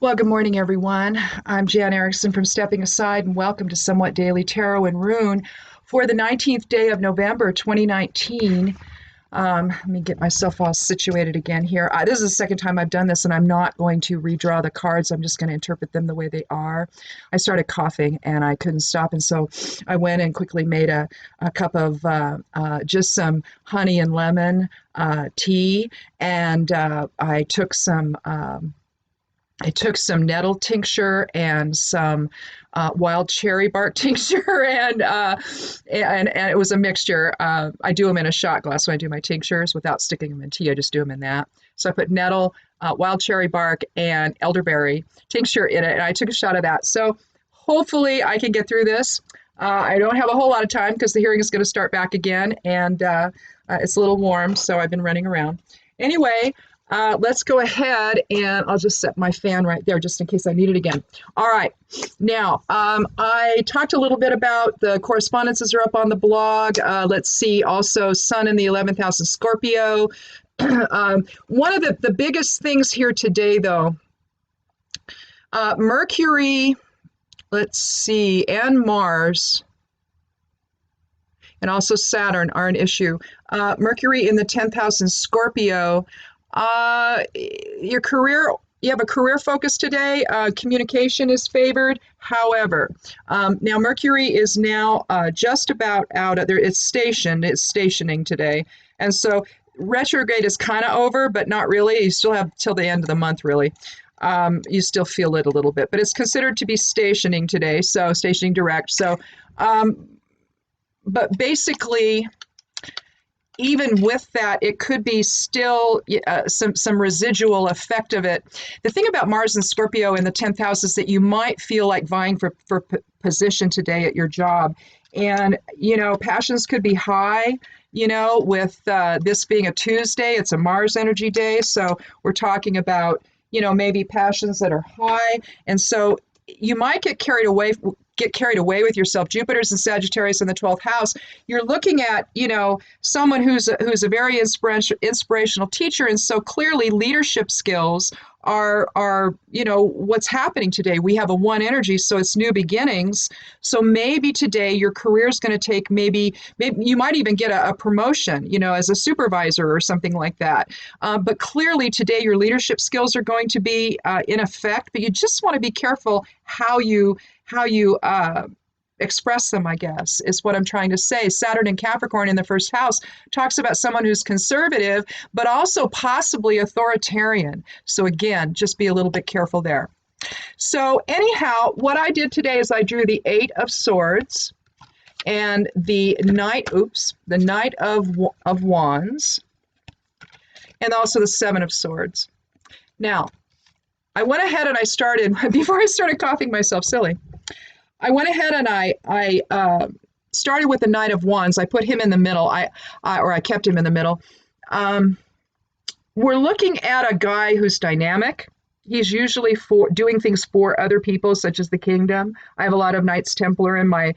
Well, good morning, everyone. I'm Jan Erickson from Stepping Aside, and welcome to Somewhat Daily Tarot and Rune for the 19th day of November 2019. Let me get myself all situated again here. This is the second time I've done this, and I'm not going to redraw the cards. I'm just going to interpret them the way they are. I started coughing, and I couldn't stop, and so I went and quickly made a cup of just some honey and lemon tea, and I took some nettle tincture and some wild cherry bark tincture, and it was a mixture. I do them in a shot glass when I do my tinctures without sticking them in tea. I just do them in that. So I put nettle, wild cherry bark, and elderberry tincture in it, and I took a shot of that. So hopefully I can get through this. I don't have a whole lot of time because the hearing is going to start back again, and it's a little warm, so I've been running around. Anyway. Let's go ahead, and I'll just set my fan right there just in case I need it again. All right. Now, I talked a little bit about the correspondences are up on the blog. Let's see. Also, Sun in the 11th house of Scorpio. One of the biggest things here today, though, Mercury, let's see, and Mars, and also Saturn are an issue. Mercury in the 10th house in Scorpio. Your career, you have a career focus today. Communication is favored. However, now Mercury is now just about out of there. It's stationing today. And so retrograde is kind of over, but not really. You still have till the end of the month, really. You still feel it a little bit, but it's considered to be stationing today. So stationing direct. So, but basically, even with that, it could be still some residual effect of it. The thing about Mars and Scorpio in the 10th house is that you might feel like vying for position today at your job. And, passions could be high, with this being a Tuesday. It's a Mars energy day. So we're talking about, maybe passions that are high. And so you might get carried away with yourself. Jupiter's in Sagittarius in the 12th house. You're looking at, someone who's a very inspirational teacher. And so clearly leadership skills are what's happening today. We have a one energy, so it's new beginnings. So maybe today your career is going to take maybe you might even get a promotion, as a supervisor or something like that. But clearly today your leadership skills are going to be in effect, but you just want to be careful how you express them, I guess, is what I'm trying to say. Saturn in Capricorn in the first house talks about someone who's conservative, but also possibly authoritarian. So again, just be a little bit careful there. So anyhow, what I did today is I drew the 8 of Swords and the Knight of Wands, and also the 7 of Swords. Now, I went ahead and I started, before I started coughing myself silly, I went ahead and I started with the Knight of Wands. I put him in the middle, I kept him in the middle. We're looking at a guy who's dynamic. He's usually doing things for other people, such as the kingdom. I have a lot of Knights Templar in my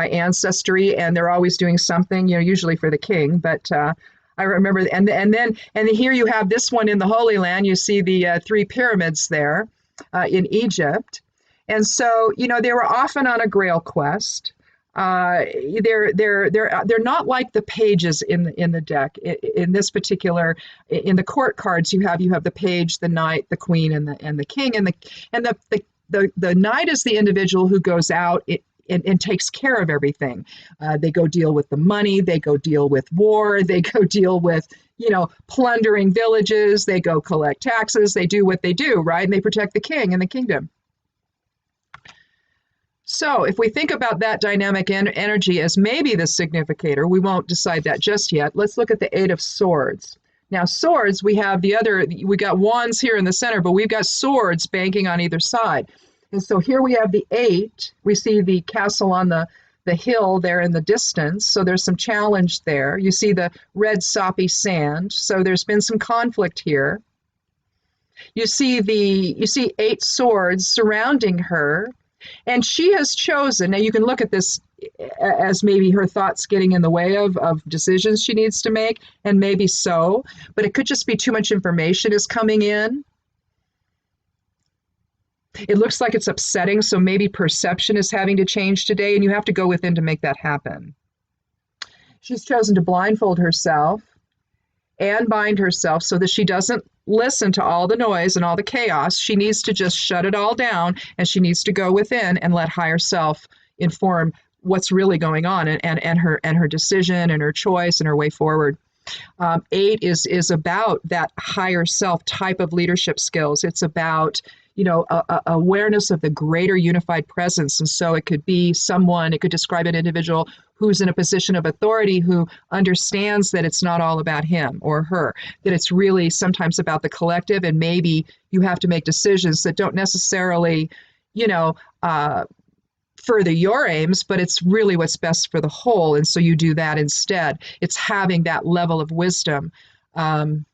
ancestry, and they're always doing something, usually for the king. But I remember, and then here you have this one in the Holy Land. You see the 3 pyramids there in Egypt. And so, they were often on a Grail quest. They're not like the pages in the deck. In this particular, in the court cards, you have the page, the knight, the queen, and the king, and the knight is the individual who goes out and takes care of everything. They go deal with the money. They go deal with war. They go deal with plundering villages. They go collect taxes. They do what they do, right? And they protect the king and the kingdom. So if we think about that dynamic energy as maybe the significator, we won't decide that just yet. Let's look at the 8 of Swords. Now, swords, we got wands here in the center, but we've got swords banking on either side. And so here we have the 8. We see the castle on the hill there in the distance. So there's some challenge there. You see the red soppy sand. So there's been some conflict here. You see 8 swords surrounding her. And she has chosen, now you can look at this as maybe her thoughts getting in the way of decisions she needs to make, and maybe so, but it could just be too much information is coming in. It looks like it's upsetting, so maybe perception is having to change today, and you have to go within to make that happen. She's chosen to blindfold herself and bind herself so that she doesn't listen to all the noise and all the chaos. She needs to just shut it all down, and she needs to go within and let higher self inform what's really going on, and her decision and her choice and her way forward. 8 is about that higher self type of leadership skills. It's about awareness of the greater unified presence. And so it could be someone, it could describe an individual who's in a position of authority, who understands that it's not all about him or her, that it's really sometimes about the collective, and maybe you have to make decisions that don't necessarily, further your aims, but it's really what's best for the whole. And so you do that instead. It's having that level of wisdom. And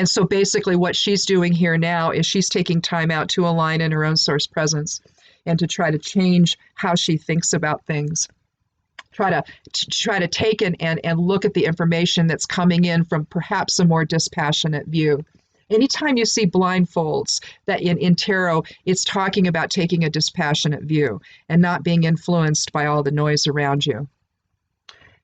so basically what she's doing here now is she's taking time out to align in her own source presence and to try to change how she thinks about things. Try to take and look at the information that's coming in from perhaps a more dispassionate view. Anytime you see blindfolds, that in tarot, it's talking about taking a dispassionate view and not being influenced by all the noise around you.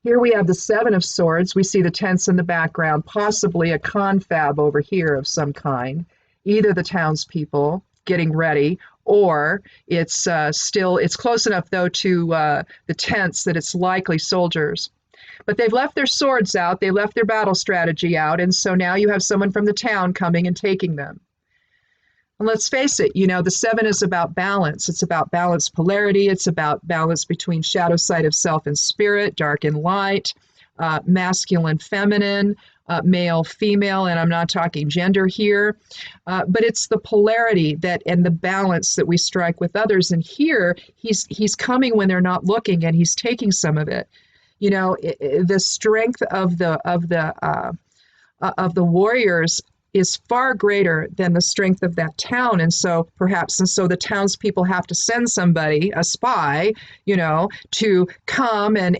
Here we have the 7 of Swords. We see the tents in the background, possibly a confab over here of some kind, either the townspeople getting ready, or it's close enough, though, to the tents that it's likely soldiers. But they've left their swords out, they left their battle strategy out, and so now you have someone from the town coming and taking them. And let's face it, the 7 is about balance. It's about balanced polarity. It's about balance between shadow side of self and spirit, dark and light, masculine, feminine, male, female, and I'm not talking gender here, but it's the polarity and the balance that we strike with others. And here, he's coming when they're not looking, and he's taking some of it. The strength of the warriors is far greater than the strength of that town, and so the townspeople have to send somebody, a spy, to come and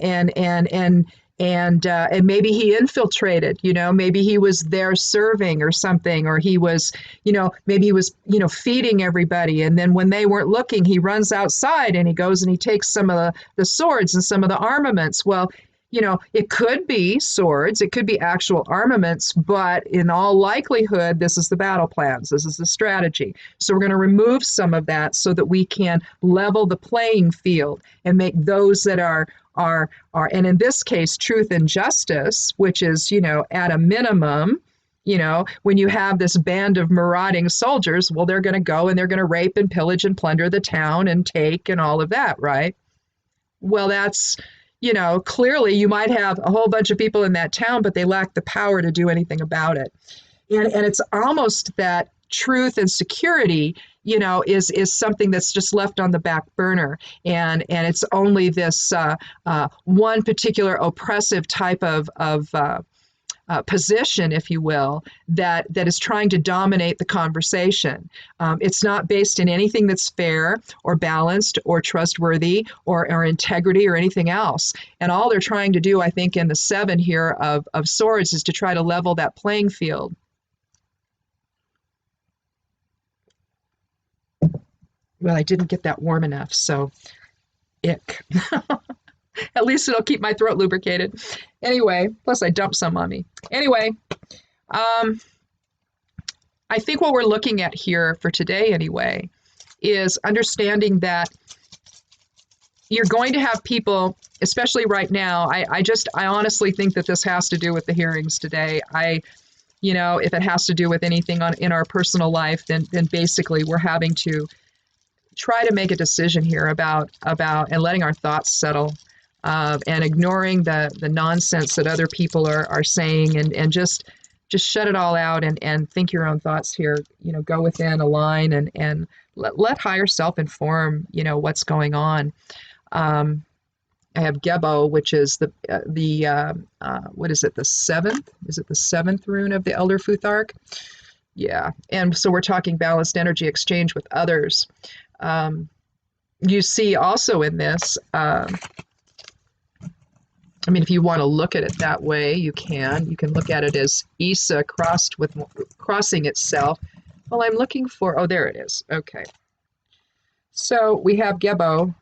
maybe he infiltrated, maybe he was there serving or something, or he was, maybe he was, feeding everybody. And then when they weren't looking, he runs outside and he goes and he takes some of the swords and some of the armaments. Well, it could be swords, it could be actual armaments, but in all likelihood, this is the battle plans, this is the strategy. So we're going to remove some of that so that we can level the playing field and make those that are, and in this case, truth and justice, which is, at a minimum, when you have this band of marauding soldiers, well, they're going to go and they're going to rape and pillage and plunder the town and take and all of that, right? Well, that's, clearly you might have a whole bunch of people in that town, but they lack the power to do anything about it. And it's almost that truth and security, is something that's just left on the back burner. And it's only this one particular oppressive type of position, if you will, that is trying to dominate the conversation. It's not based in anything that's fair or balanced or trustworthy or integrity or anything else. And all they're trying to do, I think, in the 7 here of Swords is to try to level that playing field. Well, I didn't get that warm enough, so ick. At least it'll keep my throat lubricated. Anyway, plus I dumped some on me. Anyway, I think what we're looking at here for today anyway is understanding that you're going to have people, especially right now, I honestly think that this has to do with the hearings today. If it has to do with anything in our personal life, then basically we're having to try to make a decision here about and letting our thoughts settle, and ignoring the nonsense that other people are saying, and just shut it all out and think your own thoughts here. Go within, align, and let higher self inform what's going on. I have Gebo, which is the what is it, the 7th? Is it the 7th rune of the Elder Futhark? Yeah, and so we're talking balanced energy exchange with others. You see also in this, if you want to look at it that way, you can look at it as Isa crossing itself Well, I'm looking for, oh, there it is. Okay. So we have Gebo,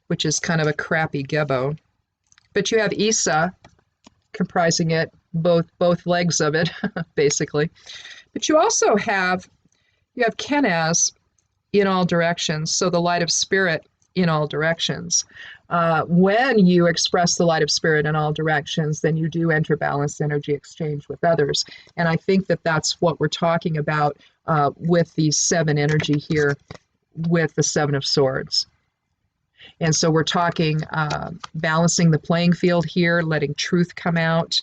which is kind of a crappy Gebo. But you have Isa comprising it, both legs of it, basically. But you also have Kenaz in all directions, so the light of spirit in all directions. When you express the light of spirit in all directions, then you do enter balanced energy exchange with others. And I think that that's what we're talking about with the 7 energy here with the 7 of Swords. And so we're talking balancing the playing field here, letting truth come out.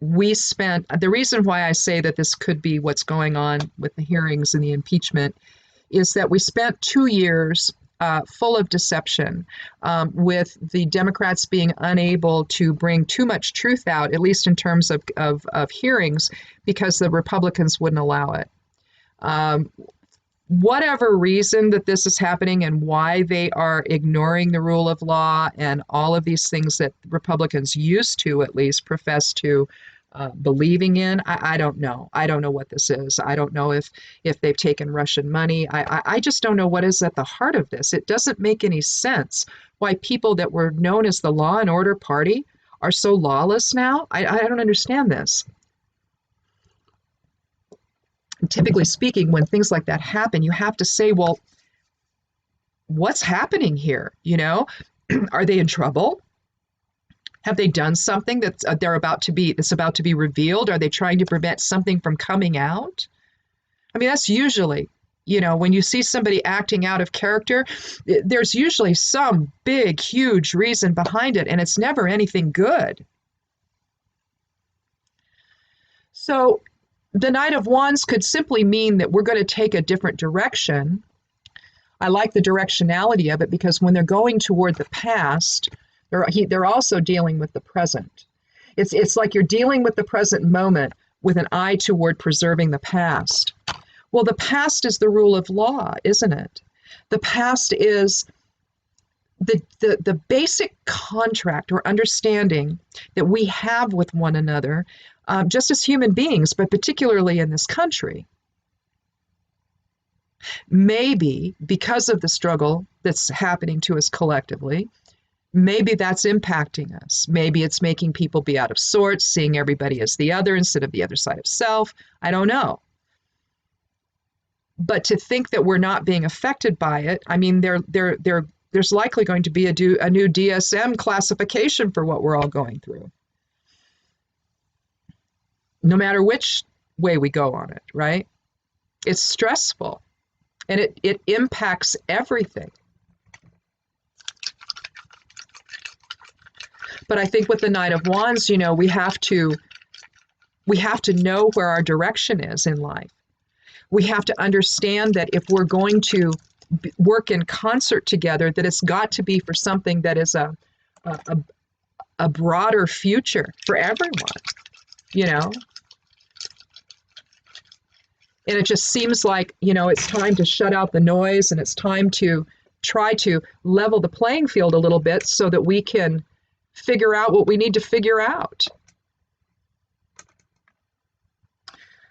We spent, the reason why I say that this could be what's going on with the hearings and the impeachment is that we spent 2 years full of deception, with the Democrats being unable to bring too much truth out, at least in terms of hearings, because the Republicans wouldn't allow it. Whatever reason that this is happening and why they are ignoring the rule of law and all of these things that Republicans used to at least profess to believing in, I don't know. I don't know what this is. I don't know if they've taken Russian money. I just don't know what is at the heart of this. It doesn't make any sense why people that were known as the Law and Order Party are so lawless now. I don't understand this. Typically speaking, when things like that happen, you have to say, well, what's happening here? You know, are they in trouble? Have they done something that's about to be revealed? Are they trying to prevent something from coming out? I mean, that's usually, you know, when you see somebody acting out of character, there's usually some big, huge reason behind it, and it's never anything good. So the Knight of Wands could simply mean that we're going to take a different direction. I like the directionality of it because when they're going toward the past, they're also dealing with the present. It's like you're dealing with the present moment with an eye toward preserving the past. Well, the past is the rule of law, isn't it? The past is the basic contract or understanding that we have with one another, just as human beings, but particularly in this country. Maybe because of the struggle that's happening to us collectively, maybe that's impacting us. Maybe it's making people be out of sorts, seeing everybody as the other instead of the other side of self. I don't know. But to think that we're not being affected by it, I mean, there's likely going to be a new DSM classification for what we're all going through. No matter which way we go on it, right? It's stressful, and it impacts everything. But I think with the Knight of Wands, you know, we have to know where our direction is in life. We have to understand that if we're going to work in concert together, that it's got to be for something that is a broader future for everyone, you know? And it just seems like, you know, it's time to shut out the noise, and it's time to try to level the playing field a little bit so that we can figure out what we need to figure out.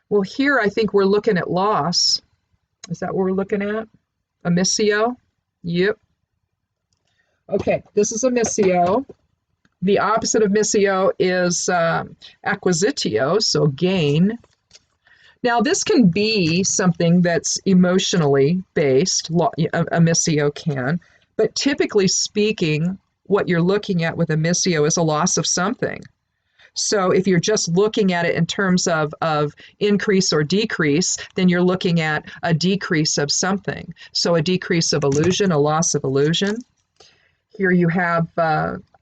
Well, here I think we're looking at loss. Is that what we're looking at? Amicio? Yep. Okay, this is Amicio. The opposite of Missio is acquisitio, so gain. Now, this can be something that's emotionally based, Amicio can, but typically speaking, what you're looking at with Amicio is a loss of something. So if you're just looking at it in terms of increase or decrease, then you're looking at a decrease of something. So a decrease of illusion, a loss of illusion. Here you have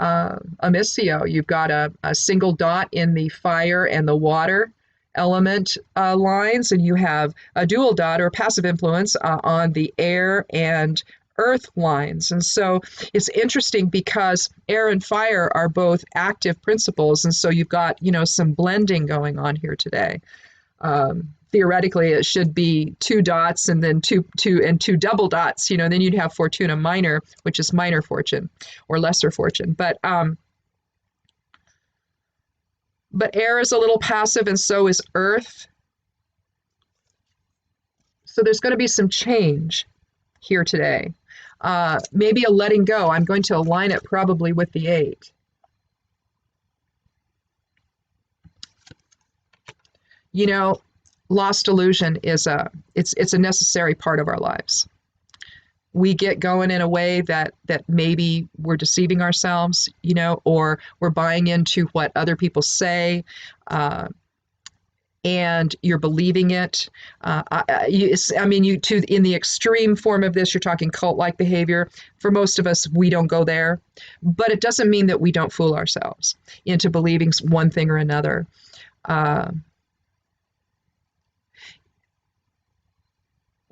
Amicio. You've got a single dot in the fire and the water element lines, and you have a dual dot or passive influence on the air and earth lines. And so it's interesting because air and fire are both active principles, and so you've got, you know, some blending going on here today. Theoretically, it should be 2 dots and then two double dots, you know, then you'd have Fortuna minor, which is minor fortune or lesser fortune. But But air is a little passive, and so is earth. So there's going to be some change here today. Maybe a letting go. I'm going to align it probably with the 8. You know, lost illusion is it's a necessary part of our lives. We get going in a way that maybe we're deceiving ourselves, you know, or we're buying into what other people say, and you're believing it. In the extreme form of this, you're talking cult-like behavior. For most of us, we don't go there, but it doesn't mean that we don't fool ourselves into believing one thing or another.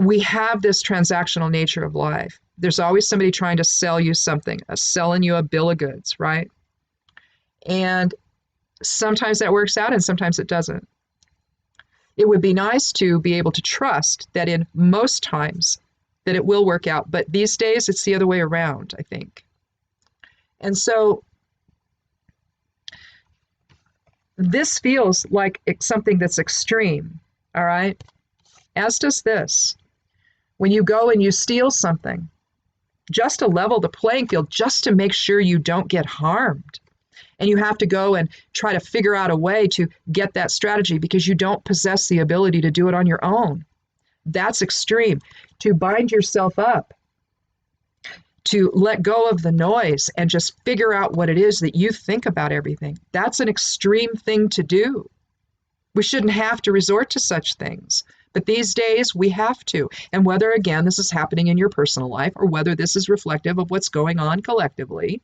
We have this transactional nature of life. There's always somebody trying to sell you something, selling you a bill of goods, right? And sometimes that works out and sometimes it doesn't. It would be nice to be able to trust that in most times that it will work out, but these days it's the other way around, I think. And so this feels like it's something that's extreme, all right? As does this. When you go and you steal something, just to level the playing field, just to make sure you don't get harmed. And you have to go and try to figure out a way to get that strategy because you don't possess the ability to do it on your own. That's extreme. To bind yourself up, to let go of the noise and just figure out what it is that you think about everything. That's an extreme thing to do. We shouldn't have to resort to such things. But these days, we have to. And whether, again, this is happening in your personal life or whether this is reflective of what's going on collectively,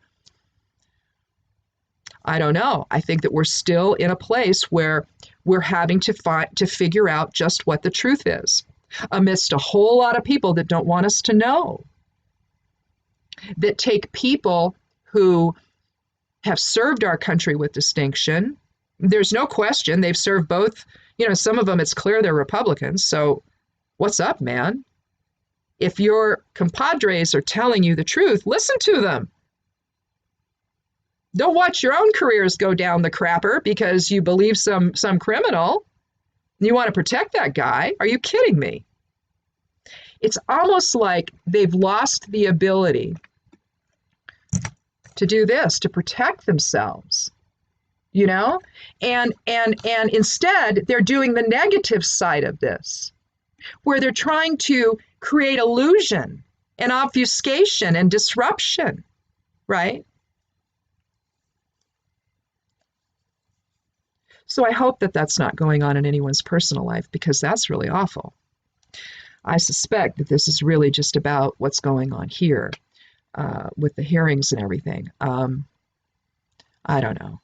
I don't know. I think that we're still in a place where we're having to figure out just what the truth is amidst a whole lot of people that don't want us to know, that take people who have served our country with distinction. There's no question they've served both. You know, some of them, it's clear they're Republicans. So what's up, man? If your compadres are telling you the truth, listen to them. Don't watch your own careers go down the crapper because you believe some criminal. You want to protect that guy. Are you kidding me? It's almost like they've lost the ability to do this, to protect themselves. You know, and instead they're doing the negative side of this, where they're trying to create illusion and obfuscation and disruption, right? So I hope that that's not going on in anyone's personal life because that's really awful. I suspect that this is really just about what's going on here with the hearings and everything. I don't know.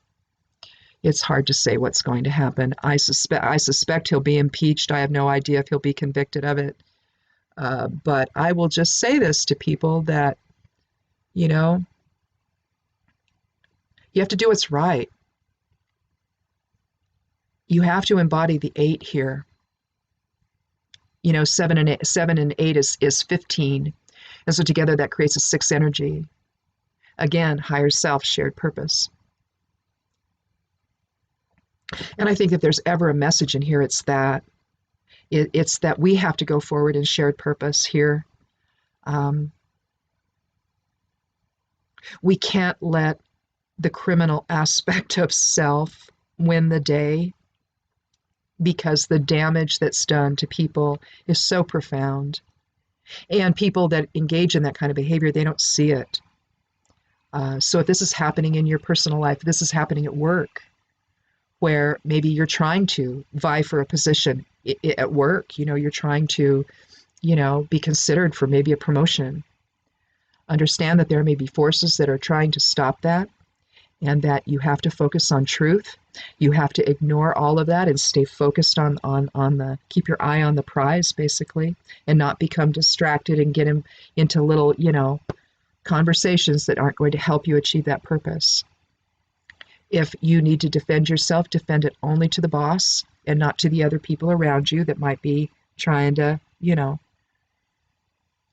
It's hard to say what's going to happen. I suspect he'll be impeached. I have no idea if he'll be convicted of it. But I will just say this to people that, you know, you have to do what's right. You have to embody the 8 here. You know, 7 and 8 is 15. And so together that creates a 6 energy. Again, higher self, shared purpose. And I think if there's ever a message in here, it's that. It's that we have to go forward in shared purpose here. We can't let the criminal aspect of self win the day because the damage that's done to people is so profound. And people that engage in that kind of behavior, they don't see it. So if this is happening in your personal life, this is happening at work, where maybe you're trying to vie for a position at work, you know, you're trying to, you know, be considered for maybe a promotion. Understand that there may be forces that are trying to stop that, and that you have to focus on truth. You have to ignore all of that and stay focused on keep your eye on the prize, basically, and not become distracted and get into little, you know, conversations that aren't going to help you achieve that purpose. If you need to defend yourself, defend it only to the boss and not to the other people around you that might be trying to, you know,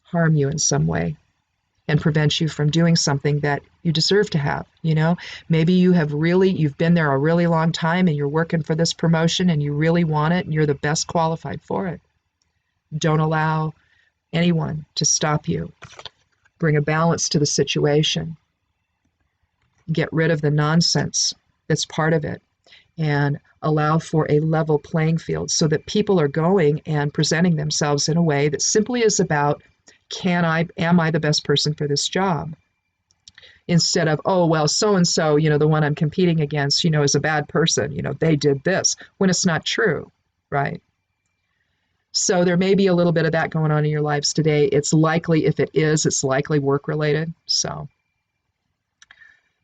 harm you in some way. and prevent you from doing something that you deserve to have. Maybe you've been there a really long time and you're working for this promotion and you really want it and you're the best qualified for it. Don't allow anyone to stop you. Bring a balance to the situation. Get rid of the nonsense that's part of it, and allow for a level playing field so that people are going and presenting themselves in a way that simply is about, am I the best person for this job? Instead of, oh, well, so-and-so, the one I'm competing against, is a bad person, they did this, when it's not true, right? So there may be a little bit of that going on in your lives today. It's likely, if it is, it's likely work-related. So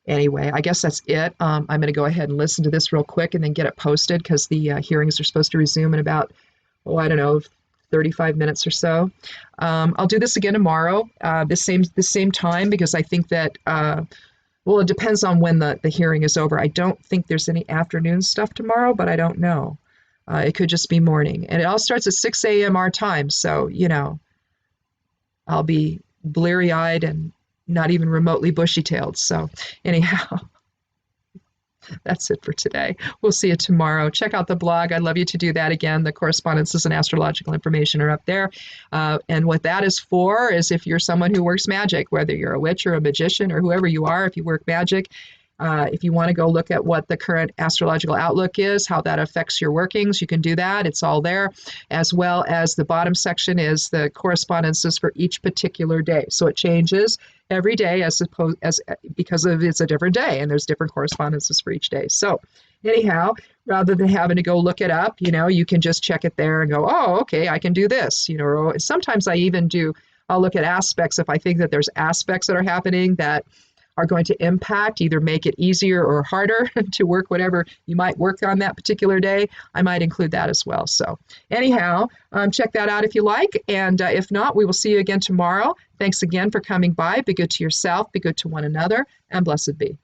anyway, I guess that's it. I'm going to go ahead and listen to this real quick and then get it posted, because the hearings are supposed to resume in about, 35 minutes or so. I'll do this again tomorrow, the same time, because I think that, it depends on when the hearing is over. I don't think there's any afternoon stuff tomorrow, but I don't know. It could just be morning. And it all starts at 6 a.m. our time, so, I'll be bleary-eyed and not even remotely bushy-tailed. So anyhow, that's it for today. We'll see you tomorrow. Check out the blog. I'd love you to do that again. The correspondences and astrological information are up there. And what that is for is if you're someone who works magic, whether you're a witch or a magician or whoever you are, if you work magic, if you want to go look at what the current astrological outlook is, how that affects your workings, you can do that. It's all there, as well as the bottom section is the correspondences for each particular day. So it changes every day because it's a different day, and there's different correspondences for each day. So anyhow, rather than having to go look it up, you can just check it there and go, oh, okay, I can do this. Or sometimes I'll look at aspects if I think that there's aspects that are happening that are going to either make it easier or harder to work whatever you might work on that particular day. I might include that as well. So anyhow, check that out if you like. And if not, we will see you again tomorrow. Thanks again for coming by. Be good to yourself, be good to one another, and blessed be.